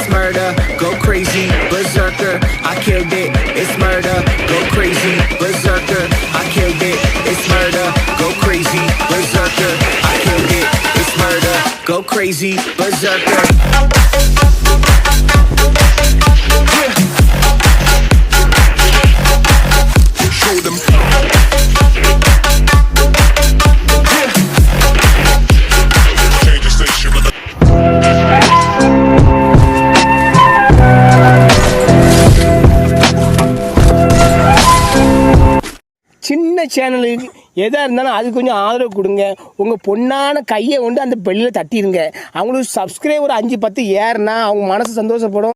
it's murder. Go crazy, berserker, I killed it. It's murder. Go crazy, berserker, I killed it. It's murder. Go crazy, berserker, I killed it. It's murder. Go crazy, berserker. Show them. Change the station. சின்ன சேனலுக்கு எதாக இருந்தாலும் அது கொஞ்சம் ஆதரவு கொடுங்க. உங்கள் பொண்ணான கையை கொண்டு அந்த பெல்லில் தட்டிடுங்க. அவங்களுக்கு சப்ஸ்கிரைபர் 5-10 ஏறுனா அவங்க மனசு சந்தோஷப்படும்.